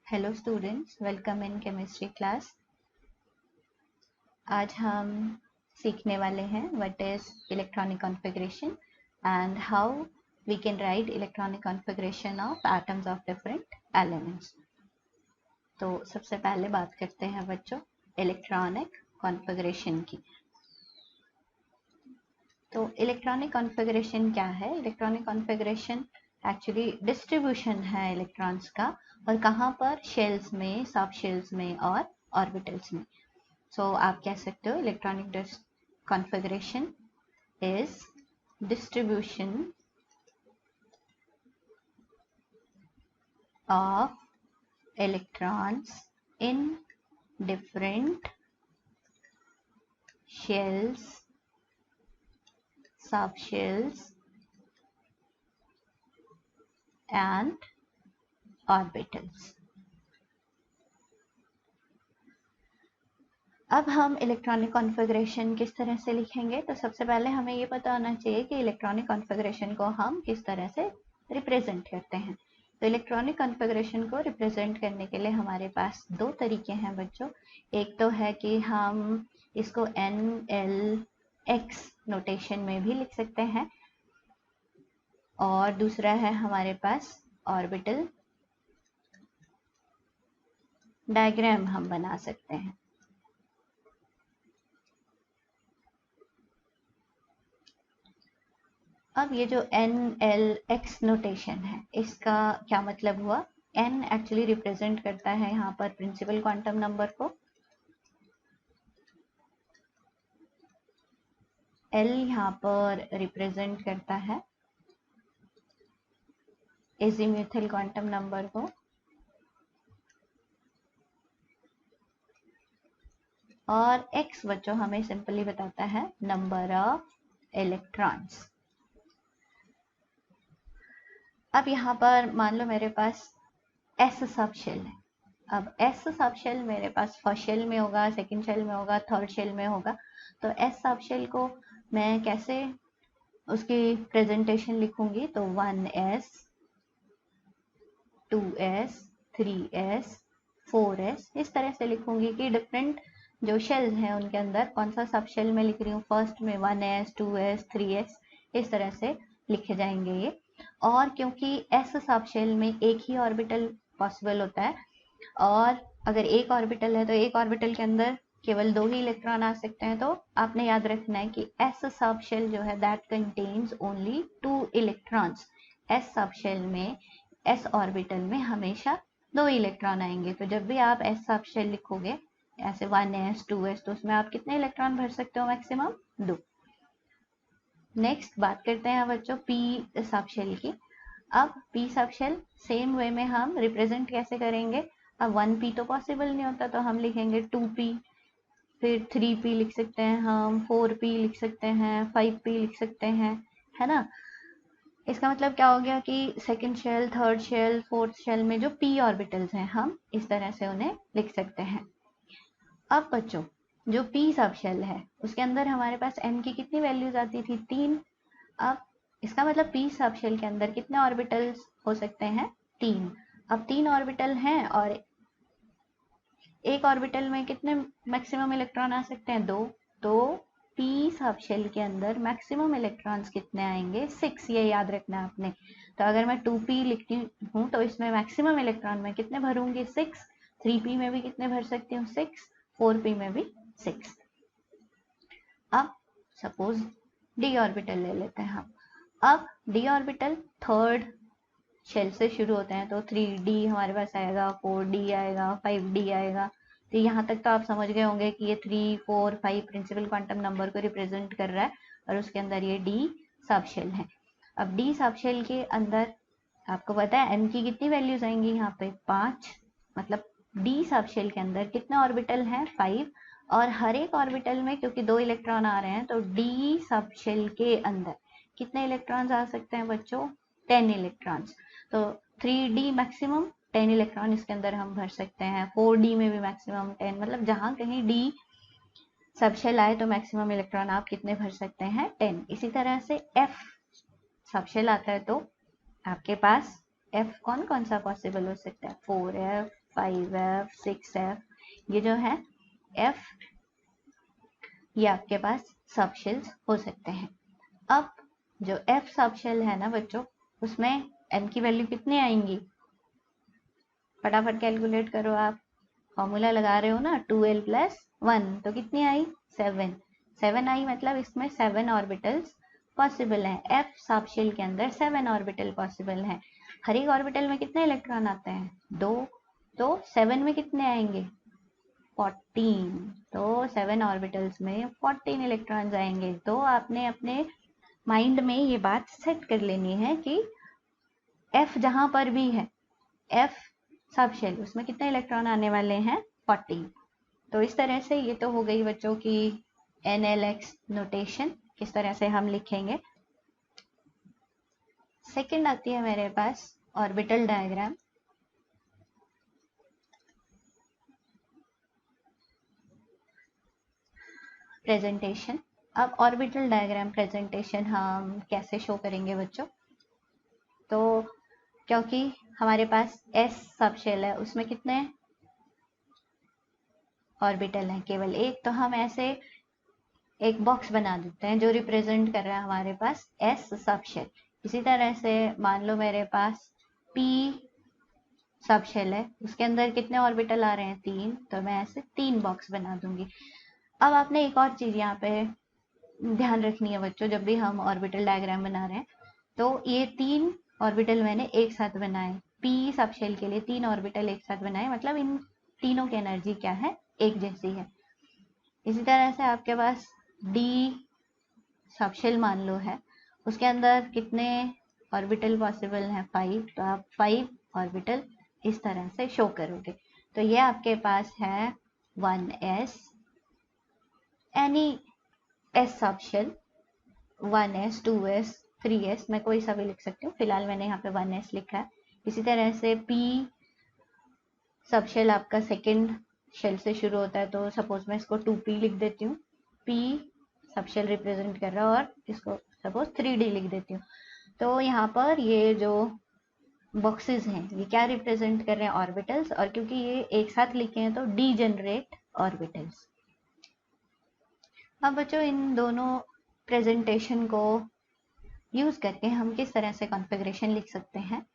Hello students, welcome in chemistry class. आज हम सीखने वाले हैं what is electronic configuration and how we can write electronic configuration of atoms of different elements. तो सबसे पहले बात करते हैं बच्चों इलेक्ट्रॉनिक कॉन्फ़िगरेशन की। तो इलेक्ट्रॉनिक कॉन्फ़िगरेशन क्या है? इलेक्ट्रॉनिक कॉन्फ़िगरेशन एक्चुअली डिस्ट्रीब्यूशन है इलेक्ट्रॉन्स का, और कहाँ पर? शेल्स में, सब शेल्स में और ऑर्बिटल्स में। So आप कह सकते हो electronic configuration is distribution of electrons in different shells, subshells and orbitals. अब हम इलेक्ट्रॉनिक कॉन्फ़िगरेशन किस तरह से लिखेंगे? तो सबसे पहले हमें ये पता होना चाहिए कि इलेक्ट्रॉनिक कॉन्फ़िगरेशन को हम किस तरह से रिप्रेजेंट करते हैं। तो इलेक्ट्रॉनिक कॉन्फ़िगरेशन को रिप्रेजेंट करने के लिए हमारे पास दो तरीके हैं बच्चों। एक तो है कि हम इसको NLX नोटेशन में भी लिख सकते हैं, और दूसरा है हमारे पास ऑर्बिटल डायग्राम हम बना सकते हैं। अब ये जो NLX नोटेशन है, इसका क्या मतलब हुआ? N एक्चुअली रिप्रेजेंट करता है यहाँ पर प्रिंसिपल क्वांटम नंबर को, L यहाँ पर रिप्रेजेंट करता है एजीम्यूथल क्वांटम नंबर को, और X बच्चों हमें सिंपली बताता है नंबर ऑफ इलेक्ट्रॉन्स। अब यहाँ पर मान लो मेरे पास S सब शेल है। अब S सब शेल मेरे पास फर्स्ट शेल में होगा, सेकंड शेल में होगा, थर्ड शेल में होगा। तो S सब शेल को मैं कैसे उसकी प्रेजेंटेशन लिखूंगी? तो 1s, 2s, 3s, 4s इस तरह से लिखूंगी कि डिफरेंट जो शेल्स हैं उनके अंदर कौन सा सब शेल में लिख रही हूँ। फर्स्ट में 1s, 2s, 3s इस तरह से लिखे जाएंगे ये। और क्योंकि s सब शेल में एक ही ऑर्बिटल पॉसिबल होता है, और अगर एक ऑर्बिटल है तो एक ऑर्बिटल के अंदर केवल दो ही इलेक्ट्रॉन आ सकते हैं, तो आपने याद रखना है कि s सब शेल जो है that contains only 2 electrons. s subshell में s ऑर्बिटल में हमेशा दो इलेक्ट्रॉन आएंगे। तो जब भी आप s सब शेल लिखोगे ऐसे 1s, 2s, तो उसमें आप कितने इलेक्ट्रॉन भर सकते हो? मैक्सिमम 2। नेक्स्ट बात करते हैं बच्चों p सब शेल की। अब p सब शेल सेम वे में हम रिप्रेजेंट कैसे करेंगे? अब 1p तो पॉसिबल नहीं होता, तो हम लिखेंगे 2p, फिर 3p लिख सकते हैं हम, 4p लिख सकते हैं, 5p लिख सकते हैं, है ना। इसका मतलब क्या हो गया कि second shell, third shell, fourth shell में जो p ऑर्बिटल्स हैं हम इस तरह से उन्हें लिख सकते हैं। अब बच्चों जो p सब शेल है उसके अंदर हमारे पास n की कितनी वैल्यूज आती थी? 3। अब इसका मतलब p सब शेल के अंदर कितने ऑर्बिटल्स हो सकते हैं? 3। अब 3 ऑर्बिटल हैं और एक ऑर्बिटल में कितने मैक्सिमम इलेक्ट्रॉन आ सकते हैं? 2। तो p सब शेल के अंदर मैक्सिमम इलेक्ट्रॉन्स कितने आएंगे? 6। ये याद रखना है आपने। तो अगर मैं 2p लिखती हूँ तो इसमें मैक्सिमम इलेक्ट्रॉन में कितने भरूंगी? 6। 3p में भी कितने भर सकती हूँ? 6। 4p में भी 6। अब सपोज d ऑर्बिटल ले लेते हैं हम। अब d ऑर्बिटल थर्ड शेल से शुरू होते हैं, तो 3d हमारे पास आएगा, 4d आएगा, 5d आएगा। तो यहाँ तक तो आप समझ गए होंगे कि ये 3, 4, 5 प्रिंसिपल क्वांटम नंबर को रिप्रेजेंट कर रहा है, और उसके अंदर ये d सब शेल है। अब d सब शेल के अंदर आपको पता है n की कितनी वैल्यूज आएंगी? यहाँ पे 5। मतलब d सब शेल के अंदर कितने ऑर्बिटल हैं? 5। और हर एक ऑर्बिटल में क्योंकि 2 इलेक्ट्रॉन आ रहे हैं, तो d सब शेल के अंदर कितने इलेक्ट्रॉन्स आ सकते हैं बच्चों? 10 इलेक्ट्रॉन्स। तो 3d मैक्सिमम 10 इलेक्ट्रॉन इसके अंदर हम भर सकते हैं, 4d में भी मैक्सिमम 10। मतलब जहां कहीं d सब शेल आए तो मैक्सिमम इलेक्ट्रॉन आप कितने भर सकते हैं? 10। इसी तरह से f सब शेल आता है तो आपके पास f कौन कौन सा पॉसिबल हो सकता है? 4f, 5f 6f, ये जो है f, ये आपके पास सब शेल्स हो सकते हैं। अब जो f सब शेल है ना बच्चों, उसमें n की वैल्यू कितनी आएंगी, फटाफट कैलकुलेट करो आप। फॉर्मूला लगा रहे हो ना 2l + 1, तो कितनी आई 7 आई, मतलब इसमें 7 ऑर्बिटल्स पॉसिबल हैं। f सब शेल के अंदर 7 ऑर्बिटल पॉसिबल हैं। हर एक ऑर्बिटल में कितने इलेक्ट्रॉन आते हैं, 2, तो 7 में कितने आएंगे 14, तो 7 ऑर्बिटल्स में 14 इलेक्ट्रॉन्स आएंगे। तो आपने अपने माइंड में ये बात सेट कर लेनी है कि f जहां पर भी है, f सब शेल, उसमें कितने इलेक्ट्रॉन आने वाले हैं 14। तो इस तरह से ये तो हो गई बच्चों की NLX नोटेशन, किस तरह से हम लिखेंगे। सेकंड आती है मेरे पास ऑर्बिटल डायग्राम। प्रेजेंटेशन। अब ऑर्बिटल डायग्राम प्रेजेंटेशन हम कैसे शो करेंगे बच्चों, तो क्योंकि हमारे पास S सब शेल है, उसमें कितने ऑर्बिटल हैं, केवल एक, तो हम ऐसे एक बॉक्स बना देते हैं जो रिप्रेजेंट कर रहा है हमारे पास S सब शेल। इसी तरह से मान लो मेरे पास P सब शेल है, उसके अंदर कितने ऑर्बिटल आ रहे हैं 3, तो मैं ऐसे 3 बॉक्स बना दूंगी। अब आपने एक और चीज यहाँ पे ध्यान रखनी है बच्चों, जब भी हम ऑर्बिटल डायग्राम बना रहे हैं, तो ये 3 ऑर्बिटल मैंने एक साथ बनाए, P सब शेल के लिए 3 ऑर्बिटल एक साथ बनाए, मतलब इन तीनों की एनर्जी क्या है, एक जैसी है। इसी तरह से आपके पास D सब शेल मान लो है, उसके अंदर कितने ऑर्बिटल पॉसिबल हैं 5, तो आप 5 ऑर्बिटल इस तरह से शो करोगे। तो ये आपके पास है 1s, एनी s सब शेल, 1s 2s 3s, मैं कोई सा भी लिख सकती हूँ, फिलहाल मैंने यहाँ पे 1s लिखा है। इसी तरह से P सब शेल आपका सेकेंड शेल से शुरू होता है, तो सपोज मैं इसको 2p लिख देती हूँ, P सब शेल रिप्रेजेंट कर रहा है, और इसको सपोज 3d लिख देती हूँ। तो यहाँ पर ये जो बॉक्सेस हैं ये क्या रिप्रेजेंट कर रहे हैं, ऑर्बिटल्स, और क्योंकि ये एक साथ लिखे हैं तो डीजेनरेट ऑर्बिटल्स। अब बच्चों इन दोनों प्रेजेंटेशन को यूज करके हम किस तरह से कॉन्फ़िगरेशन लिख सकते हैं।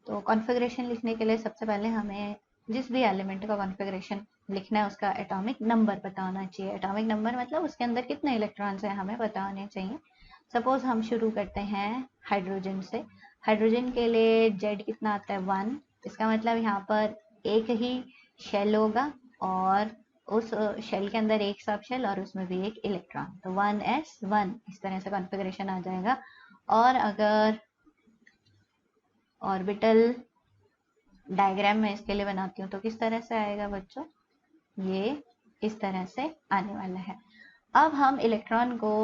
तो कॉन्फ़िगरेशन लिखने के लिए सबसे पहले हमें जिस भी एलिमेंट का कॉन्फ़िगरेशन लिखना है उसका एटॉमिक नंबर पता होना चाहिए। एटॉमिक नंबर मतलब उसके अंदर कितने इलेक्ट्रॉन्स हैं हमें पता होने चाहिए। सपोज हम शुरू करते हैं हाइड्रोजन से। हाइड्रोजन के लिए Z कितना आता है 1, इसका मतलब यहाँ पर एक ही शेल होगा और उस शेल के अंदर एक सब शेल और उसमें भी एक इलेक्ट्रॉन, तो 1s1 इस तरह से कॉन्फ़िगरेशन आ जाएगा। और अगर ऑर्बिटल डायग्राम में इसके लिए बनाती हूँ तो किस तरह से आएगा बच्चों, ये इस तरह से आने वाला है। अब हम इलेक्ट्रॉन को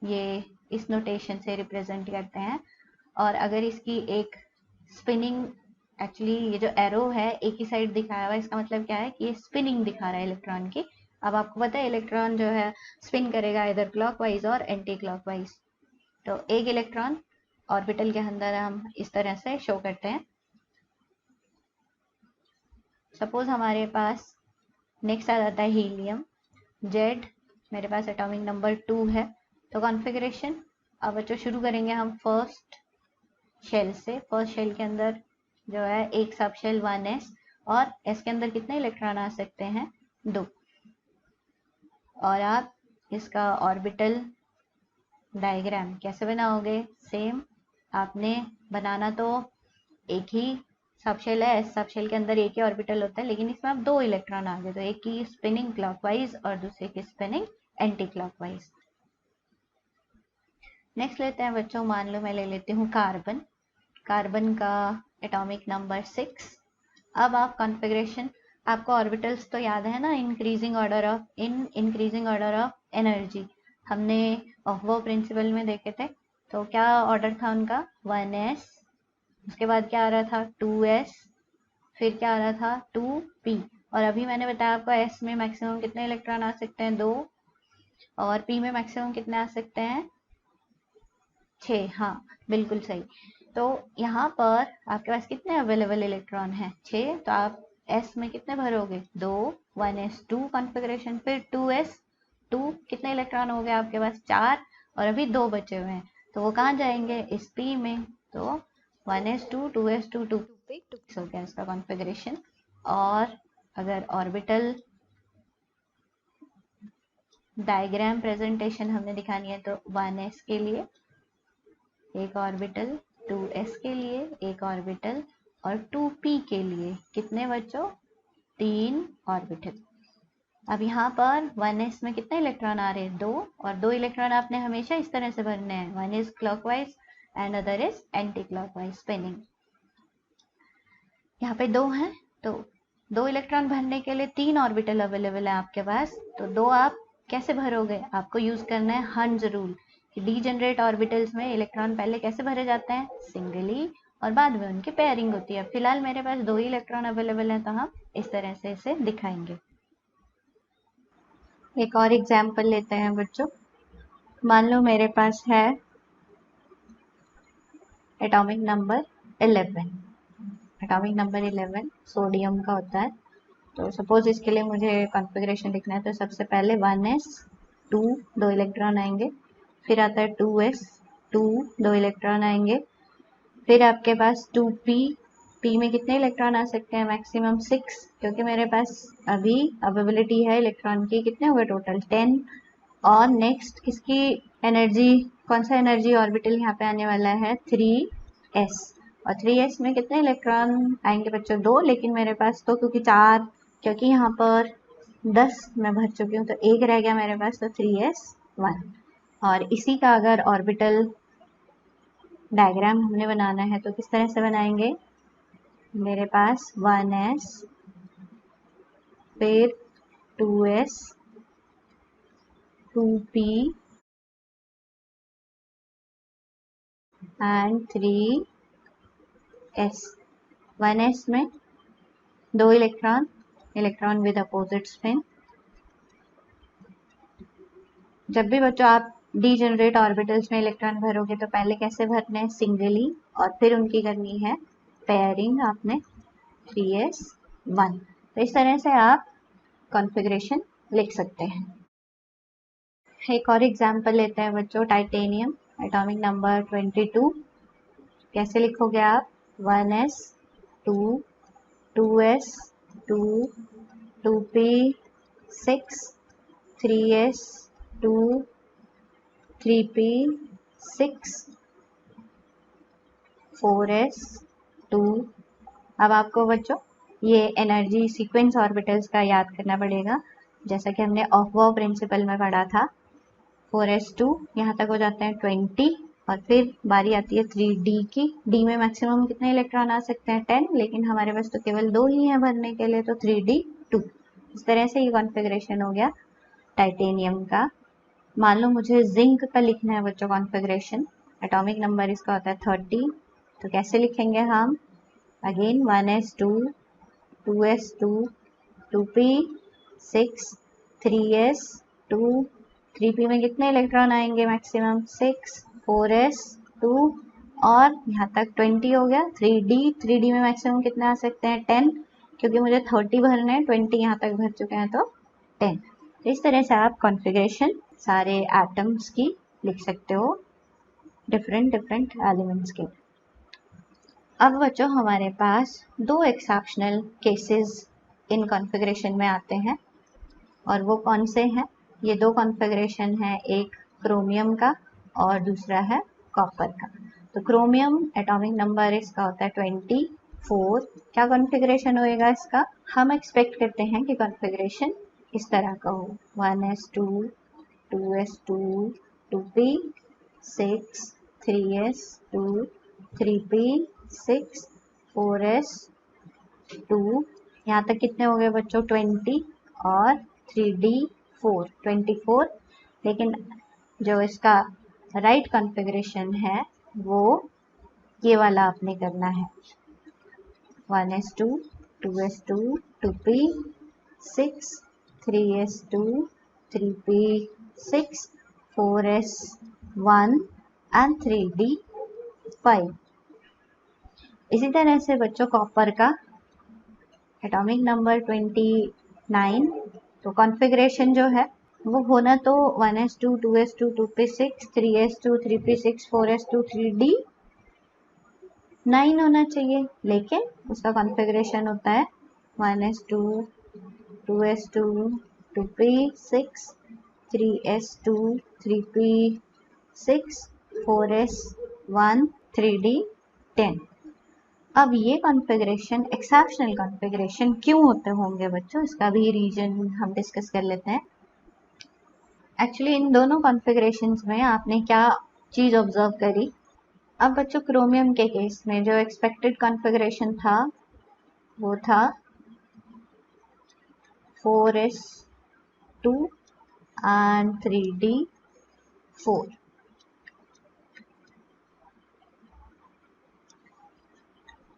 ये इस नोटेशन से रिप्रेजेंट करते हैं, और अगर इसकी एक स्पिनिंग, एक्चुअली ये जो एरो है एक ही साइड दिखाया हुआ है, इसका मतलब क्या है कि ये स्पिनिंग दिखा रहा है इलेक्ट्रॉन की। अब आपको पता है इलेक्ट्रॉन जो है स्पिन करेगा इधर क्लॉकवाइज और एंटी क्लॉकवाइज, तो एक इलेक्ट्रॉन ऑर्बिटल के अंदर हम इस तरह से शो करते हैं। सपोज हमारे पास नेक्स्ट आ जाता है हीलियम, Z मेरे पास एटॉमिक नंबर 2 है। तो कॉन्फ़िगरेशन अब बच्चों शुरू करेंगे हम फर्स्ट शेल से। फर्स्ट शेल के अंदर जो है एक सब शेल 1s, और s के अंदर कितने इलेक्ट्रॉन आ सकते हैं 2। और आप इसका ऑर्बिटल डायग्राम कैसे बनाओगे, सेम आपने बनाना तो एक ही सब शेल है, एस सब शेल के अंदर एक ही ऑर्बिटल होता है, लेकिन इसमें आप 2 इलेक्ट्रॉन आ गए, तो एक की स्पिनिंग क्लॉकवाइज और दूसरे की स्पिनिंग एंटी क्लॉकवाइज। नेक्स्ट लेते हैं बच्चों, मान लो मैं ले लेती हूँ कार्बन। कार्बन का एटॉमिक नंबर 6। अब आप कॉन्फ़िगरेशन, आपको ऑर्बिटल्स तो याद है ना, इंक्रीजिंग ऑर्डर ऑफ एनर्जी हमने वो प्रिंसिपल में देखे थे। तो क्या ऑर्डर था उनका 1s, उसके बाद क्या आ रहा था 2s, फिर क्या आ रहा था 2p, और अभी मैंने बताया आपको s में मैक्सिमम कितने इलेक्ट्रॉन आ सकते हैं 2, और p में मैक्सिमम कितने आ सकते हैं 6। हाँ बिल्कुल सही। तो यहाँ पर आपके पास कितने अवेलेबल इलेक्ट्रॉन हैं 6, तो आप एस में कितने भरोगे? 2, 1s2 कॉन्फ़िगरेशन, फिर 2s2 कितने इलेक्ट्रॉन हो गए आपके पास? 4, और अभी 2 बचे हुए हैं, तो वो कहाँ जाएंगे? इस p में। तो 1s2 2s2 2p हो गया इसका कॉन्फ़िगरेशन। और अगर ऑर्बिटल डायग्राम प्रेजेंटेशन हमने दिखानी है तो 1s के लिए एक ऑर्बिटल, 2s के लिए एक ऑर्बिटल, और 2p के लिए कितने बच्चों? 3 ऑर्बिटल। अब यहाँ पर 1s में कितने इलेक्ट्रॉन आ रहे हैं? 2, और 2 इलेक्ट्रॉन आपने हमेशा इस तरह से भरने हैं, one is clockwise and other is anti clockwise spinning. यहाँ पे 2 हैं, तो 2 इलेक्ट्रॉन भरने के लिए 3 ऑर्बिटल अवेलेबल है आपके पास, तो 2 आप कैसे भरोगे? आपको यूज करना है हंज रूल कि डीजेनरेट ऑर्बिटल्स में इलेक्ट्रॉन पहले कैसे भरे जाते हैं? सिंगली, और बाद में उनकी पेयरिंग होती है। फिलहाल मेरे पास 2 ही इलेक्ट्रॉन अवेलेबल है, तो हम इस तरह से इसे दिखाएंगे। एक और एग्जाम्पल लेते हैं बच्चों। मान लो मेरे पास है atomic number 11। Atomic number 11 sodium का होता है। तो सपोज इसके लिए मुझे कॉन्फ़िगरेशन लिखना है, तो सबसे पहले 1s2 2 इलेक्ट्रॉन आएंगे, फिर आता है 2s2 2 इलेक्ट्रॉन आएंगे, फिर आपके पास 2p, p में कितने इलेक्ट्रॉन आ सकते हैं? मैक्सिमम 6, क्योंकि मेरे पास अभी अवेलेबिलिटी है इलेक्ट्रॉन की, कितने हो गए टोटल? 10। और नेक्स्ट इसकी एनर्जी, कौन सा एनर्जी ऑर्बिटल यहाँ पे आने वाला है? 3s, और 3s में कितने इलेक्ट्रॉन आएंगे बच्चों? 2, लेकिन मेरे पास तो क्योंकि यहाँ पर 10 मैं भर चुकी हूँ, तो 1 रह गया मेरे पास, तो 3s1। और इसी का अगर ऑर्बिटल डायग्राम हमने बनाना है तो किस तरह से बनाएंगे? मेरे पास 1s, फिर 2s, 2p and 3s। 1s में 2 इलेक्ट्रॉन विद अपोजिट स्पिन। जब भी बच्चों आप डीजेनरेट ऑर्बिटल्स में इलेक्ट्रॉन भरोगे तो पहले कैसे भरने हैं? सिंगली, और फिर उनकी करनी है पेयरिंग आपने 3s1। तो इस तरह से आप कॉन्फ़िगरेशन लिख सकते हैं। एक और एग्जांपल लेते हैं बच्चों, टाइटेनियम, एटॉमिक नंबर 22। कैसे लिखोगे आप? 1s2 2s2 2p6 3s2 3p6 4s2। अब आपको बच्चों ये एनर्जी सीक्वेंस ऑर्बिटल्स का याद करना पड़ेगा, जैसा कि हमने ऑफ-बॉ प्रिंसिपल में पढ़ा था। 4s2 यहाँ तक हो जाते हैं 20, और फिर बारी आती है 3d की। d में मैक्सिमम कितने इलेक्ट्रॉन आ सकते हैं? 10, लेकिन हमारे पास तो केवल 2 ही हैं भरने के लिए, तो 3d2। इस तरह से ये कॉन्फ़िगरेशन हो गया टाइटेनियम का। मान लो मुझे जिंक का लिखना है बच्चों कॉन्फ़िगरेशन, एटॉमिक नंबर इसका होता है 30, तो कैसे लिखेंगे हम? Again 1s2 2s2 2p6 3s2 3p में कितने इलेक्ट्रॉन आएंगे? मैक्सिमम 6 4s2, और यहाँ तक 20 हो गया। 3d में मैक्सिमम कितने आ सकते हैं? 10, क्योंकि मुझे 30 भरना है, 20 यहाँ तक भर चुके हैं, तो 10। इस तरह से आप कॉन्फ़िगरेशन सारे एटम्स की लिख सकते हो, डिफरेंट एलिमेंट्स के। अब बच्चों हमारे पास 2 एक्सेप्शनल केसेस इन कॉन्फ़िगरेशन में आते हैं, और वो कौन से हैं? ये 2 कॉन्फ़िगरेशन है, एक क्रोमियम का और दूसरा है कॉपर का। तो क्रोमियम एटॉमिक नंबर इसका होता है 24। क्या कॉन्फ़िगरेशन होएगा इसका? हम एक्सपेक्ट करते हैं कि कॉन्फ़िगरेशन इस तरह का हो, 1s2 2s2 2p6 3s2 3p6 4s2। यहाँ तक कितने हो गए बच्चों? 20, और 3d4 24। लेकिन जो इसका राइट कॉन्फ़िगरेशन है वो ये वाला आपने करना है, 1s2 2s2 2p6 3s2 3p6 4s1 and 3d5। इसी तरह से बच्चों कॉपर का एटॉमिक नंबर 29, तो कॉन्फ़िगरेशन जो है वो होना तो 1s2 2s2 2p6 3s2 3p6 4s2 3d 9 होना चाहिए, लेकिन उसका कॉन्फ़िगरेशन होता है 1s2 2s2 2p6 3s2 3p6 4s1 3d 10। अब ये कॉन्फ़िगरेशन एक्सेप्शनल कॉन्फ़िगरेशन क्यों होते होंगे बच्चों, इसका भी रीजन हम डिस्कस कर लेते हैं। एक्चुअली इन दोनों कॉन्फ़िगरेशंस में आपने क्या चीज़ ऑब्जर्व करी। अब बच्चों क्रोमियम के केस में जो एक्सपेक्टेड कॉन्फ़िगरेशन था वो था 4s2 and 3d4।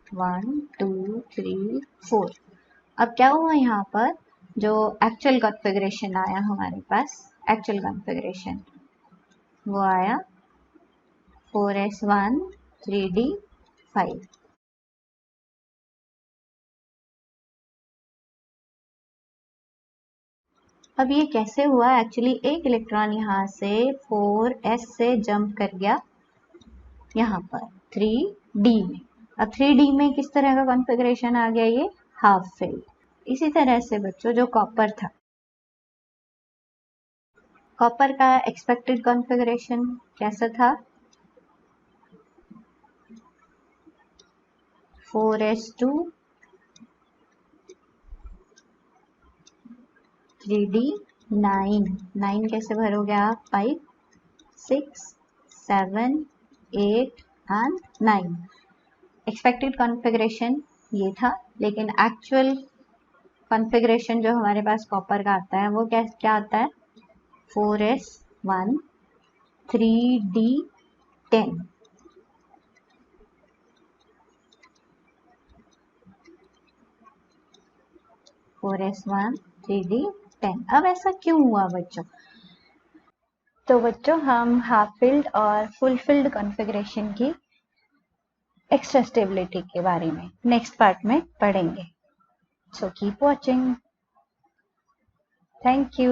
One two three four. अब क्या हुआ यहाँ पर, जो एक्चुअल कॉन्फ़िगरेशन आया हमारे पास, एक्चुअल कॉन्फ़िगरेशन वो आया 4s1 3d5। अब ये कैसे हुआ, एक्चुअली एक इलेक्ट्रॉन यहाँ से 4s से जंप कर गया यहाँ पर 3d में। अब 3d में किस तरह का कॉन्फ़िगरेशन आ गया, ये हाफ फिल्ड। इसी तरह से बच्चों जो कॉपर था, कॉपर का एक्सपेक्टेड कॉन्फ़िगरेशन कैसा था, 4s2 3d9। 9 कैसे भरोगे आप, 5 6 7 8 एंड 9। एक्सपेक्टेड कॉन्फ़िगरेशन ये था, लेकिन एक्चुअल कॉन्फ़िगरेशन जो हमारे पास कॉपर का आता है वो क्या आता है, 4s1 3d10। Four S one 3d10। अब ऐसा क्यों हुआ बच्चों, तो बच्चों हम हाफ फिल्ड और फुल फिल्ड कॉन्फ़िगरेशन की एक्स्ट्रा स्टेबिलिटी के बारे में नेक्स्ट पार्ट में पढ़ेंगे। So keep watching. Thank you.